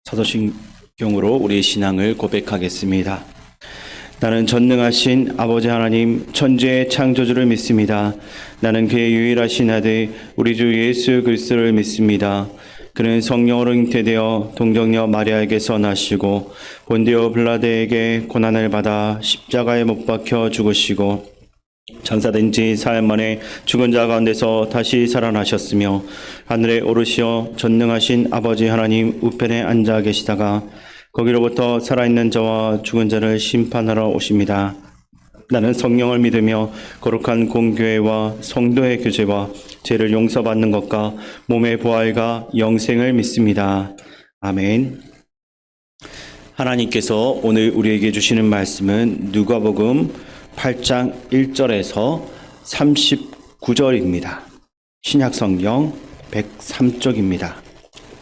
사도신경으로 우리의 신앙을 고백하겠습니다. 나는 전능하신 아버지 하나님 천지의 창조주를 믿습니다. 나는 그의 유일하신 아들 우리 주 예수 그리스도를 믿습니다. 그는 성령으로 잉태되어 동정녀 마리아에게서 나시고 본디오 빌라도에게 고난을 받아 십자가에 못 박혀 죽으시고 장사된 지 사흘 만에 죽은 자 가운데서 다시 살아나셨으며 하늘에 오르시어 전능하신 아버지 하나님 우편에 앉아 계시다가 거기로부터 살아있는 자와 죽은 자를 심판하러 오십니다. 나는 성령을 믿으며 거룩한 공교회와 성도의 교제와 죄를 용서받는 것과 몸의 부활과 영생을 믿습니다. 아멘. 하나님께서 오늘 우리에게 주시는 말씀은 누가복음 8장 1절에서 39절입니다. 신약성경 103쪽입니다.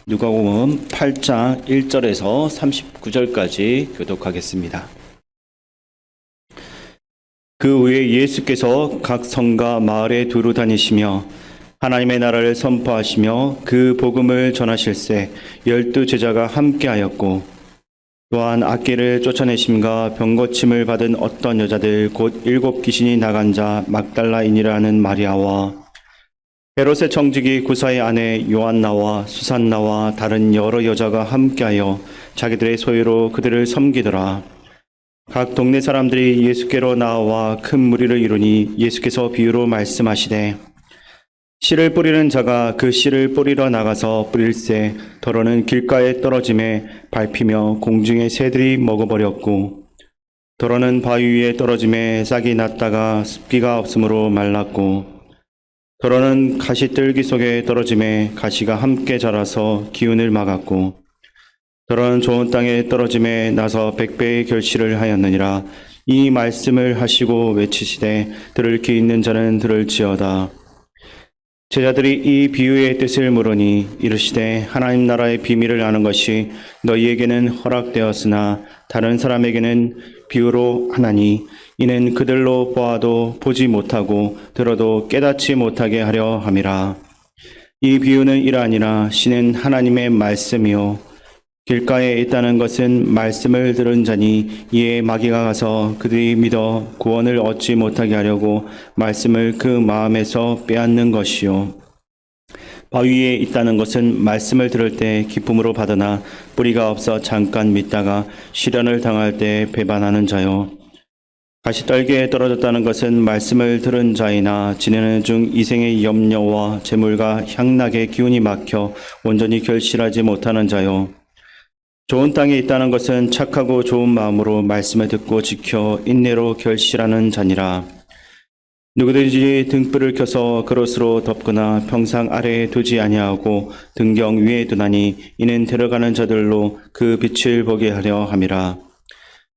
누가복음 8장 1절에서 39절까지 교독하겠습니다. 그 후에 예수께서 각 성과 마을에 두루 다니시며 하나님의 나라를 선포하시며 그 복음을 전하실새 12 제자가 함께하였고 또한 악귀를 쫓아내심과 병고침을 받은 어떤 여자들 곧 7 귀신이 나간 자 막달라인이라는 마리아와 헤롯의 청지기 구사의 아내 요한나와 수산나와 다른 여러 여자가 함께하여 자기들의 소유로 그들을 섬기더라. 각 동네 사람들이 예수께로 나와 큰 무리를 이루니 예수께서 비유로 말씀하시되 씨를 뿌리는 자가 그 씨를 뿌리러 나가서 뿌릴새 더러는 길가에 떨어짐에 밟히며 공중의 새들이 먹어버렸고 더러는 바위 위에 떨어짐에 싹이 났다가 습기가 없으므로 말랐고 더러는 가시뜰기 속에 떨어짐에 가시가 함께 자라서 기운을 막았고 더러는 좋은 땅에 떨어짐에 나서 100배의 결실을 하였느니라. 이 말씀을 하시고 외치시되 들을 귀 있는 자는 들을지어다. 제자들이 이 비유의 뜻을 물으니 이르시되 하나님 나라의 비밀을 아는 것이 너희에게는 허락되었으나 다른 사람에게는 비유로 하나니 이는 그들로 보아도 보지 못하고 들어도 깨닫지 못하게 하려 함이라. 이 비유는 이러하니라. 씨는 하나님의 말씀이요 길가에 있다는 것은 말씀을 들은 자니 이에 마귀가 가서 그들이 믿어 구원을 얻지 못하게 하려고 말씀을 그 마음에서 빼앗는 것이요 바위에 있다는 것은 말씀을 들을 때 기쁨으로 받으나 뿌리가 없어 잠깐 믿다가 시련을 당할 때 배반하는 자요 가시떨기에 떨어졌다는 것은 말씀을 들은 자이나 지내는 중 이생의 염려와 재물과 향락의 기운이 막혀 온전히 결실하지 못하는 자요 좋은 땅에 있다는 것은 착하고 좋은 마음으로 말씀을 듣고 지켜 인내로 결실하는 자니라. 누구든지 등불을 켜서 그릇으로 덮거나 평상 아래에 두지 아니하고 등경 위에 두나니 이는 들어가는 자들로 그 빛을 보게 하려 함이라.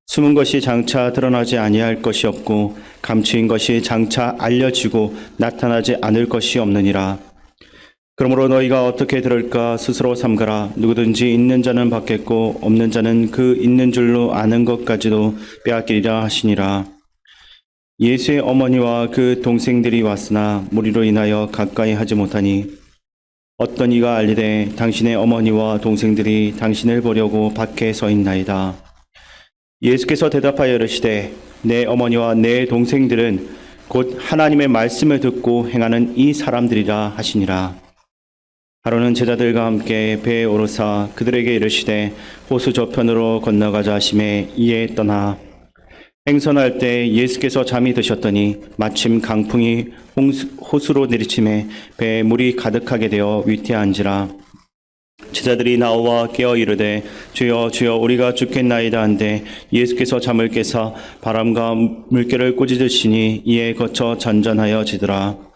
숨은 것이 장차 드러나지 아니할 것이 없고 감추인 것이 장차 알려지고 나타나지 않을 것이 없느니라. 그러므로 너희가 어떻게 들을까 스스로 삼가라. 누구든지 있는 자는 받겠고 없는 자는 그 있는 줄로 아는 것까지도 빼앗기리라 하시니라. 예수의 어머니와 그 동생들이 왔으나 무리로 인하여 가까이 하지 못하니 어떤 이가 알리되 당신의 어머니와 동생들이 당신을 보려고 밖에 서 있나이다. 예수께서 대답하여 이르시되 내 어머니와 내 동생들은 곧 하나님의 말씀을 듣고 행하는 이 사람들이라 하시니라. 하루는 제자들과 함께 배에 오르사 그들에게 이르시되 호수 저편으로 건너가자 하시매 이에 떠나 행선할 때 예수께서 잠이 드셨더니 마침 강풍이 호수로 내리침에 배에 물이 가득하게 되어 위태한지라. 제자들이 나와 깨어 이르되 주여 주여 우리가 죽겠나이다 한데 예수께서 잠을 깨사 바람과 물결을 꾸짖으시니 이에 거쳐 잔잔하여지더라.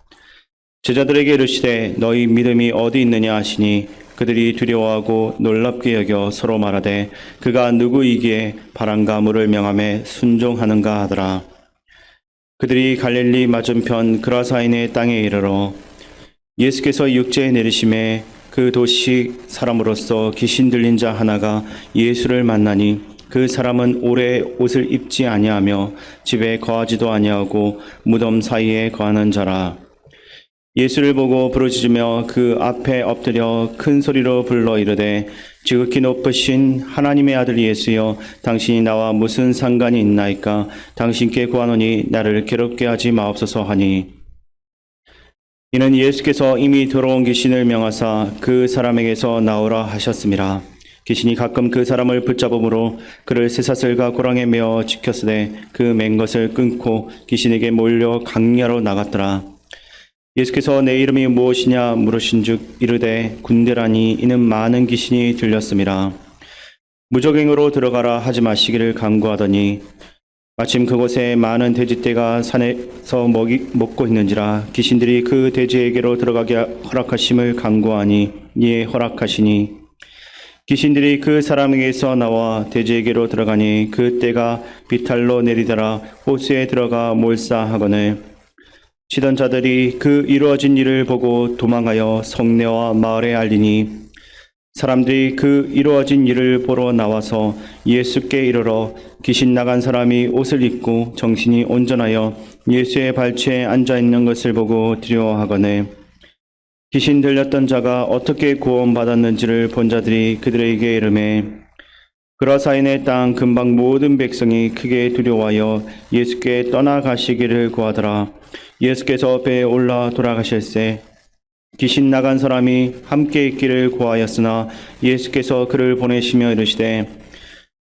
제자들에게 이르시되 너희 믿음이 어디 있느냐 하시니 그들이 두려워하고 놀랍게 여겨 서로 말하되 그가 누구이기에 바람과 물을 명함에 순종하는가 하더라. 그들이 갈릴리 맞은편 그라사인의 땅에 이르러 예수께서 육지에 내리심에 그 도시 사람으로서 귀신 들린 자 하나가 예수를 만나니 그 사람은 오래 옷을 입지 아니하며 집에 거하지도 아니하고 무덤 사이에 거하는 자라. 예수를 보고 부르짖으며 그 앞에 엎드려 큰 소리로 불러 이르되 지극히 높으신 하나님의 아들 예수여 당신이 나와 무슨 상관이 있나이까 당신께 구하노니 나를 괴롭게 하지 마옵소서 하니 이는 예수께서 이미 들어온 귀신을 명하사 그 사람에게서 나오라 하셨습니다. 귀신이 가끔 그 사람을 붙잡음으로 그를 쇠사슬과 고랑에 메어 지켰으되 그 맨 것을 끊고 귀신에게 몰려 강야로 나갔더라. 예수께서 내 이름이 무엇이냐 물으신즉 이르되 군대라니 이는 많은 귀신이 들렸음이라. 무적행으로 들어가라 하지 마시기를 간구하더니 마침 그곳에 많은 돼지떼가 산에서 먹고 있는지라 귀신들이 그 돼지에게로 들어가게 허락하심을 간구하니 이에 허락하시니 귀신들이 그 사람에게서 나와 돼지에게로 들어가니 그 떼가 비탈로 내리더라 호수에 들어가 몰사하거늘 치던 자들이 그 이루어진 일을 보고 도망하여 성내와 마을에 알리니 사람들이 그 이루어진 일을 보러 나와서 예수께 이르러 귀신 나간 사람이 옷을 입고 정신이 온전하여 예수의 발치에 앉아 있는 것을 보고 두려워하거늘 귀신 들렸던 자가 어떻게 구원받았는지를 본 자들이 그들에게 이르매 그라사인의 땅 근방 모든 백성이 크게 두려워하여 예수께 떠나가시기를 구하더라. 예수께서 배에 올라 돌아가실새 귀신 나간 사람이 함께 있기를 구하였으나 예수께서 그를 보내시며 이르시되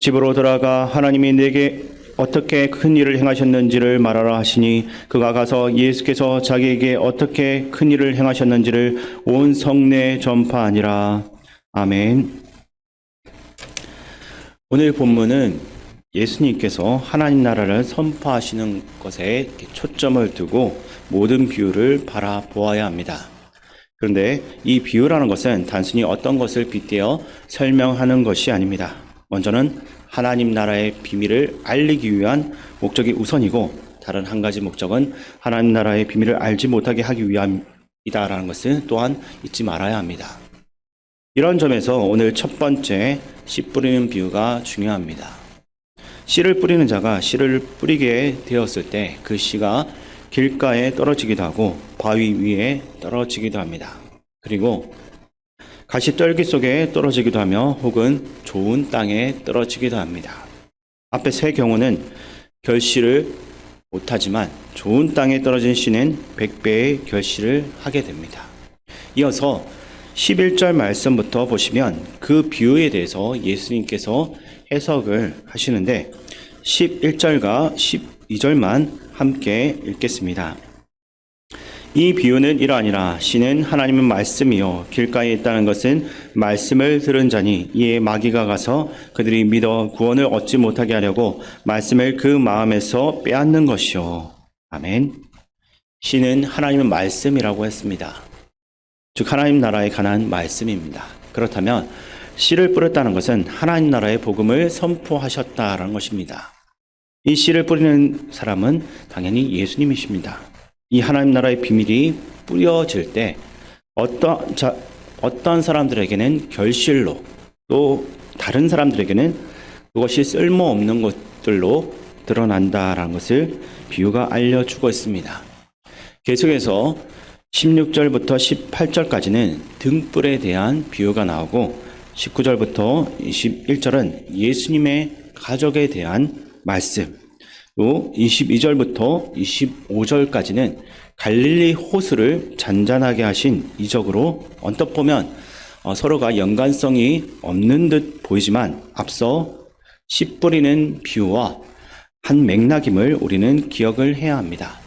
집으로 돌아가 하나님이 내게 어떻게 큰 일을 행하셨는지를 말하라 하시니 그가 가서 예수께서 자기에게 어떻게 큰 일을 행하셨는지를 온 성내에 전파하니라. 아멘. 오늘 본문은 예수님께서 하나님 나라를 선포하시는 것에 초점을 두고 모든 비유를 바라보아야 합니다. 그런데 이 비유라는 것은 단순히 어떤 것을 빗대어 설명하는 것이 아닙니다. 먼저는 하나님 나라의 비밀을 알리기 위한 목적이 우선이고 다른 한 가지 목적은 하나님 나라의 비밀을 알지 못하게 하기 위함이다라는 것을 또한 잊지 말아야 합니다. 이런 점에서 오늘 첫 번째 씨 뿌리는 비유가 중요합니다. 씨를 뿌리는 자가 씨를 뿌리게 되었을 때 그 씨가 길가에 떨어지기도 하고 바위 위에 떨어지기도 합니다. 그리고 가시떨기 속에 떨어지기도 하며 혹은 좋은 땅에 떨어지기도 합니다. 앞에 세 경우는 결실을 못하지만 좋은 땅에 떨어진 씨는 100배의 결실을 하게 됩니다. 이어서 11절 말씀부터 보시면 그 비유에 대해서 예수님께서 해석을 하시는데 11절과 12절만 함께 읽겠습니다. 이 비유는 이러하니라. 씨는 하나님의 말씀이요 길가에 있다는 것은 말씀을 들은 자니 이에 마귀가 가서 그들이 믿어 구원을 얻지 못하게 하려고 말씀을 그 마음에서 빼앗는 것이요. 아멘. 씨는 하나님의 말씀이라고 했습니다. 즉 하나님 나라에 관한 말씀입니다. 그렇다면 씨를 뿌렸다는 것은 하나님 나라의 복음을 선포하셨다라는 것입니다. 이 씨를 뿌리는 사람은 당연히 예수님이십니다. 이 하나님 나라의 비밀이 뿌려질 때 어떤 사람들에게는 결실로 또 다른 사람들에게는 그것이 쓸모없는 것들로 드러난다라는 것을 비유가 알려주고 있습니다. 계속해서 16절부터 18절까지는 등불에 대한 비유가 나오고 19절부터 21절은 예수님의 가족에 대한 말씀, 또 22절부터 25절까지는 갈릴리 호수를 잔잔하게 하신 이적으로 언뜻 보면 서로가 연관성이 없는 듯 보이지만 앞서 씨 뿌리는 비유와 한 맥락임을 우리는 기억을 해야 합니다.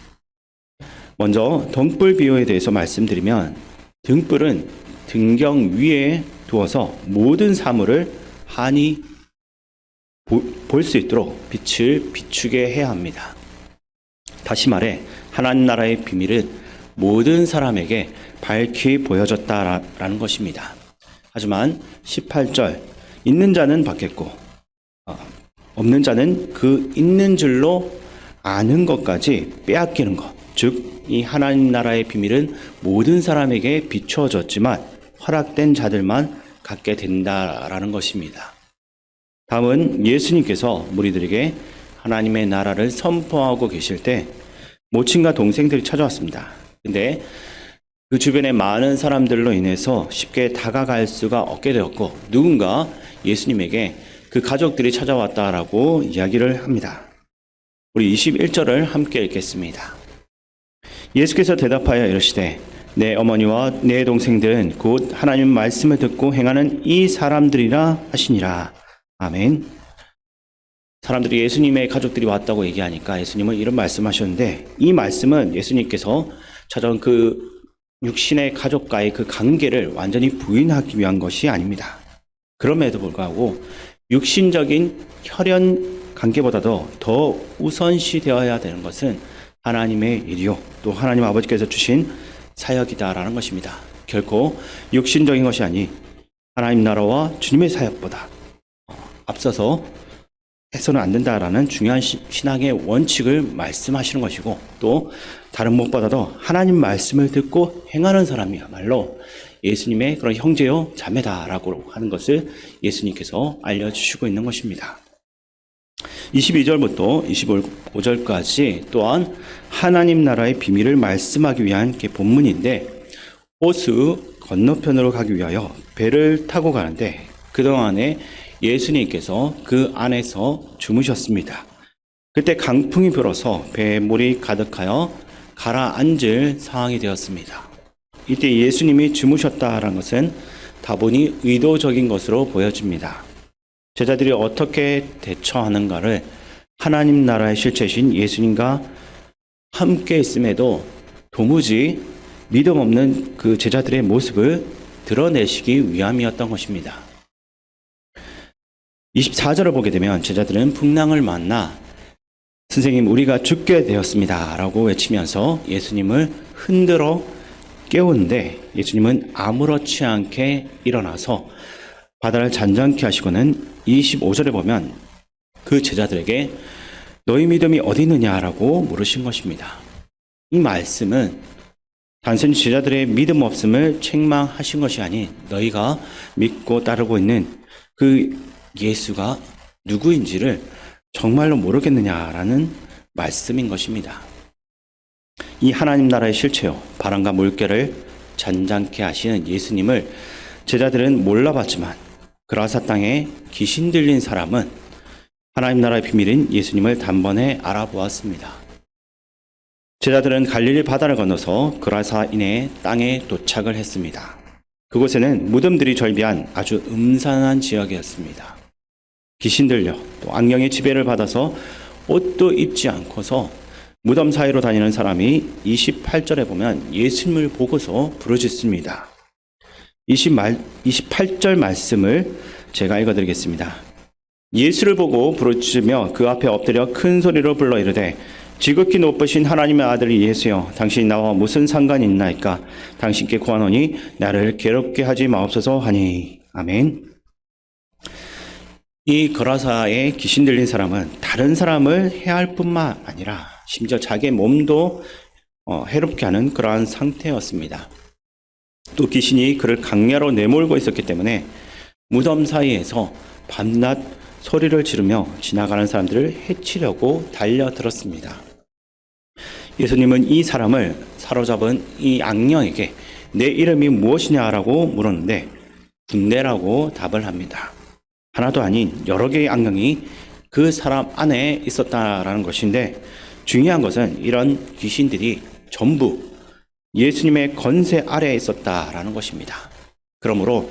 먼저 등불 비유에 대해서 말씀드리면 등불은 등경 위에 두어서 모든 사물을 환히 볼 수 있도록 빛을 비추게 해야 합니다. 다시 말해 하나님 나라의 비밀은 모든 사람에게 밝히 보여졌다라는 것입니다. 하지만 18절 있는 자는 받겠고 없는 자는 그 있는 줄로 아는 것까지 빼앗기는 것, 즉 이 하나님 나라의 비밀은 모든 사람에게 비추어졌지만 허락된 자들만 갖게 된다라는 것입니다. 다음은 예수님께서 무리들에게 하나님의 나라를 선포하고 계실 때 모친과 동생들이 찾아왔습니다. 근데 그 주변의 많은 사람들로 인해서 쉽게 다가갈 수가 없게 되었고 누군가 예수님에게 그 가족들이 찾아왔다라고 이야기를 합니다. 우리 21절을 함께 읽겠습니다. 예수께서 대답하여 이르시되 내 어머니와 내 동생들은 곧 하나님 말씀을 듣고 행하는 이 사람들이라 하시니라. 아멘. 사람들이 예수님의 가족들이 왔다고 얘기하니까 예수님은 이런 말씀하셨는데 이 말씀은 예수님께서 찾아온 그 육신의 가족과의 그 관계를 완전히 부인하기 위한 것이 아닙니다. 그럼에도 불구하고 육신적인 혈연 관계보다도 더 우선시 되어야 되는 것은 하나님의 일이요 또 하나님 아버지께서 주신 사역이다라는 것입니다. 결코 육신적인 것이 아닌 하나님 나라와 주님의 사역보다 앞서서 해서는 안 된다라는 중요한 신앙의 원칙을 말씀하시는 것이고 또 다른 무엇보다도 하나님 말씀을 듣고 행하는 사람이야말로 예수님의 그런 형제요 자매다라고 하는 것을 예수님께서 알려주시고 있는 것입니다. 22절부터 25절까지 또한 하나님 나라의 비밀을 말씀하기 위한 본문인데 호수 건너편으로 가기 위하여 배를 타고 가는데 그동안에 예수님께서 그 안에서 주무셨습니다. 그때 강풍이 불어서 배에 물이 가득하여 가라앉을 상황이 되었습니다. 이때 예수님이 주무셨다라는 것은 다분히 의도적인 것으로 보여집니다. 제자들이 어떻게 대처하는가를 하나님 나라의 실체이신 예수님과 함께 있음에도 도무지 믿음 없는 그 제자들의 모습을 드러내시기 위함이었던 것입니다. 24절을 보게 되면 제자들은 풍랑을 만나 선생님 우리가 죽게 되었습니다 라고 외치면서 예수님을 흔들어 깨우는데 예수님은 아무렇지 않게 일어나서 바다를 잔잔케 하시고는 25절에 보면 그 제자들에게 너희 믿음이 어디 있느냐라고 물으신 것입니다. 이 말씀은 단순히 제자들의 믿음 없음을 책망하신 것이 아닌 너희가 믿고 따르고 있는 그 예수가 누구인지를 정말로 모르겠느냐라는 말씀인 것입니다. 이 하나님 나라의 실체요 바람과 물결을 잔잔케 하시는 예수님을 제자들은 몰라봤지만 그라사 땅에 귀신 들린 사람은 하나님 나라의 비밀인 예수님을 단번에 알아보았습니다. 제자들은 갈릴리 바다를 건너서 그라사인의 땅에 도착을 했습니다. 그곳에는 무덤들이 절비한 아주 음산한 지역이었습니다. 귀신 들려 또 악령의 지배를 받아서 옷도 입지 않고서 무덤 사이로 다니는 사람이 28절에 보면 예수님을 보고서 부르짖습니다. 28절 말씀을 제가 읽어드리겠습니다. 예수를 보고 부르짖으며 그 앞에 엎드려 큰 소리로 불러 이르되 지극히 높으신 하나님의 아들 예수여 당신이 나와 무슨 상관이 있나이까 당신께 구하노니 나를 괴롭게 하지 마옵소서 하니 아멘. 이 거라사에 귀신 들린 사람은 다른 사람을 해할 뿐만 아니라 심지어 자기의 몸도 해롭게 하는 그러한 상태였습니다. 또 귀신이 그를 강야로 내몰고 있었기 때문에 무덤 사이에서 밤낮 소리를 지르며 지나가는 사람들을 해치려고 달려들었습니다. 예수님은 이 사람을 사로잡은 이 악령에게 내 이름이 무엇이냐라고 물었는데 군대라고 답을 합니다. 하나도 아닌 여러 개의 악령이 그 사람 안에 있었다라는 것인데 중요한 것은 이런 귀신들이 전부 예수님의 권세 아래에 있었다라는 것입니다. 그러므로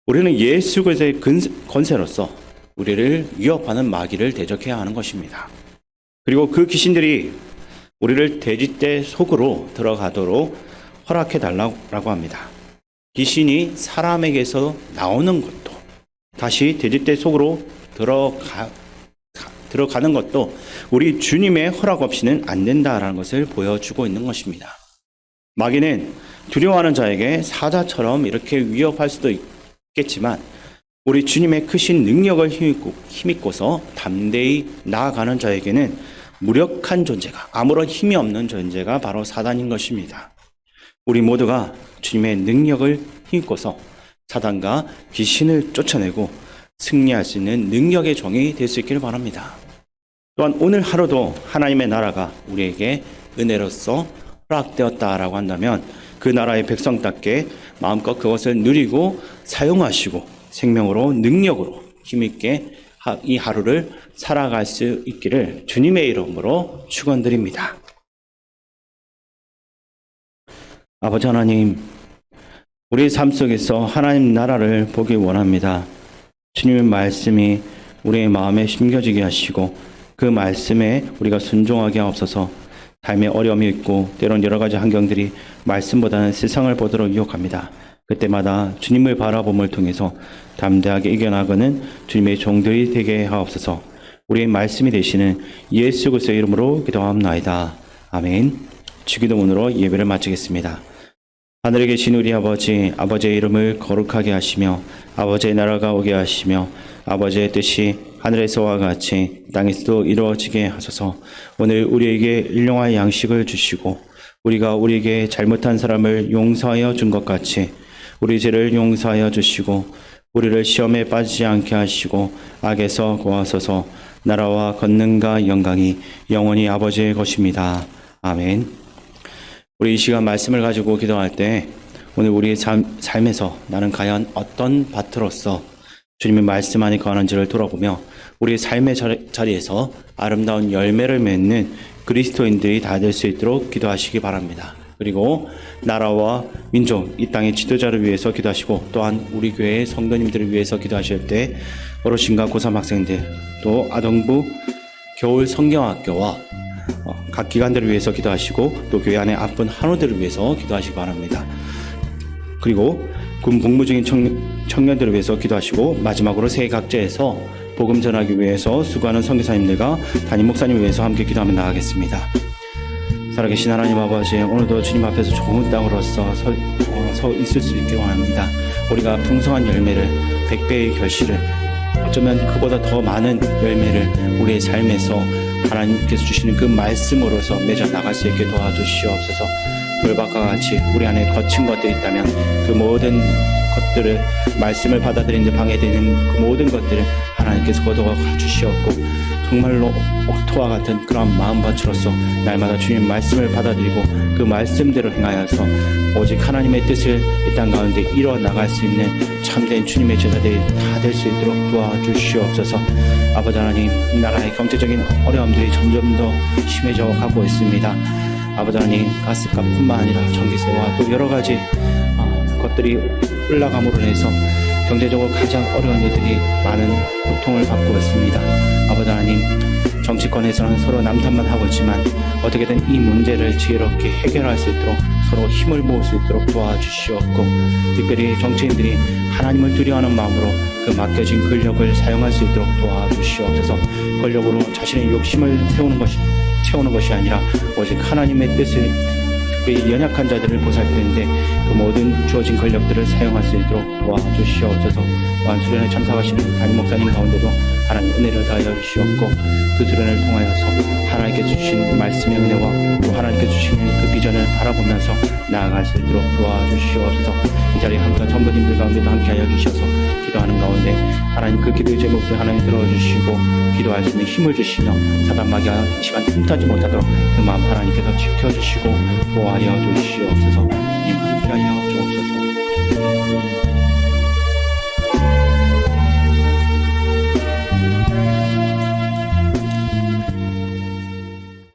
우리는 예수 그리스도의 권세로서 우리를 위협하는 마귀를 대적해야 하는 것입니다. 그리고 그 귀신들이 우리를 돼지떼 속으로 들어가도록 허락해 달라고 합니다. 귀신이 사람에게서 나오는 것도 다시 돼지떼 속으로 들어가는 것도 우리 주님의 허락 없이는 안 된다라는 것을 보여주고 있는 것입니다. 마귀는 두려워하는 자에게 사자처럼 이렇게 위협할 수도 있겠지만 우리 주님의 크신 능력을 힘입고서 담대히 나아가는 자에게는 무력한 존재가 아무런 힘이 없는 존재가 바로 사단인 것입니다. 우리 모두가 주님의 능력을 힘입고서 사단과 귀신을 쫓아내고 승리할 수 있는 능력의 종이 될 수 있기를 바랍니다. 또한 오늘 하루도 하나님의 나라가 우리에게 은혜로서 허락되었다라고 한다면 그 나라의 백성답게 마음껏 그것을 누리고 사용하시고 생명으로 능력으로 힘있게 이 하루를 살아갈 수 있기를 주님의 이름으로 축원드립니다. 아버지 하나님, 우리의 삶 속에서 하나님 나라를 보기 원합니다. 주님의 말씀이 우리의 마음에 심겨지게 하시고 그 말씀에 우리가 순종하게 하옵소서. 삶에 어려움이 있고 때론 여러 가지 환경들이 말씀보다는 세상을 보도록 유혹합니다. 그때마다 주님을 바라봄을 통해서 담대하게 이겨나가는 주님의 종들이 되게 하옵소서. 우리의 말씀이 되시는 예수 그리스도의 이름으로 기도하옵나이다. 아멘. 주기도문으로 예배를 마치겠습니다. 하늘에 계신 우리 아버지, 아버지의 이름을 거룩하게 하시며 아버지의 나라가 오게 하시며 아버지의 뜻이 하늘에서와 같이 땅에서도 이루어지게 하소서. 오늘 우리에게 일용할 양식을 주시고 우리가 우리에게 잘못한 사람을 용서하여 준 것 같이 우리 죄를 용서하여 주시고 우리를 시험에 빠지지 않게 하시고 악에서 구하소서. 나라와 권능과 영광이 영원히 아버지의 것입니다. 아멘. 우리 이 시간 말씀을 가지고 기도할 때 오늘 우리의 삶에서 나는 과연 어떤 밭으로서 주님의 말씀 안에 거하는지를 돌아보며 우리의 삶의 자리에서 아름다운 열매를 맺는 그리스도인들이 다 될 수 있도록 기도하시기 바랍니다. 그리고 나라와 민족, 이 땅의 지도자를 위해서 기도하시고 또한 우리 교회의 성도님들을 위해서 기도하실 때 어르신과 고3 학생들, 또 아동부, 겨울 성경학교와 각 기관들을 위해서 기도하시고 또 교회 안에 아픈 한우들을 위해서 기도하시기 바랍니다. 그리고 군 복무 중인 청년들을 위해서 기도하시고 마지막으로 새 각제에서 복음 전하기 위해서 수고하는 선교사님들과 담임 목사님을 위해서 함께 기도하며 나가겠습니다. 살아계신 하나님 아버지, 오늘도 주님 앞에서 좋은 땅으로서 서 있을 수 있기를 원합니다. 우리가 풍성한 열매를 100배의 결실을 어쩌면 그보다 더 많은 열매를 우리의 삶에서 하나님께서 주시는 그 말씀으로서 맺어 나갈 수 있게 도와주시옵소서. 돌박과 같이 우리 안에 거친 것들이 있다면 그 모든 것들을 말씀을 받아들이는 데 방해되는 그 모든 것들을 하나님께서 거두어 주시옵고 정말로 옥토와 같은 그런 마음밭으로서 날마다 주님 말씀을 받아들이고 그 말씀대로 행하여서 오직 하나님의 뜻을 이 땅 가운데 이뤄 나갈 수 있는 참된 주님의 제자들이 다 될 수 있도록 도와주시옵소서. 아버지 하나님, 이 나라의 경제적인 어려움들이 점점 더 심해져 가고 있습니다. 아버지 하나님, 가스값뿐만 아니라 전기세와 또 여러 가지 것들이 올라감으로 해서 경제적으로 가장 어려운 이들이 많은 고통을 받고 있습니다. 아버지 하나님, 정치권에서는 서로 남탓만 하고 있지만 어떻게든 이 문제를 지혜롭게 해결할 수 있도록 서로 힘을 모을 수 있도록 도와주시옵고 특별히 정치인들이 하나님을 두려워하는 마음으로 그 맡겨진 권력을 사용할 수 있도록 도와주시옵소서. 권력으로 자신의 욕심을 채우는 것이 아니라 오직 하나님의 뜻을 특별히 연약한 자들을 보살피는데 그 모든 주어진 권력들을 사용할 수 있도록 도와주시옵소서. 또한 수련회 참석하시는 담임 목사님 가운데도 하나님 은혜를 다하여 주시옵고 그 수련을 통하여서 하나님께서 주신 말씀의 은혜와 또 하나님께서 주시는 그 비전을 바라보면서 나아갈 수 있도록 도와주시옵소서. 이 자리에 함께 전부님들 가운데도 함께하여 주셔서 기도하는 가운데 하나님 그 기도의 제목들 하나님 들어주시고 기도할 수 있는 힘을 주시며 사단마귀가 시간 틈타지 못하도록 그 마음 하나님께서 지켜주시고 도와하여 주시옵소서. 님 함께하여 주옵소서.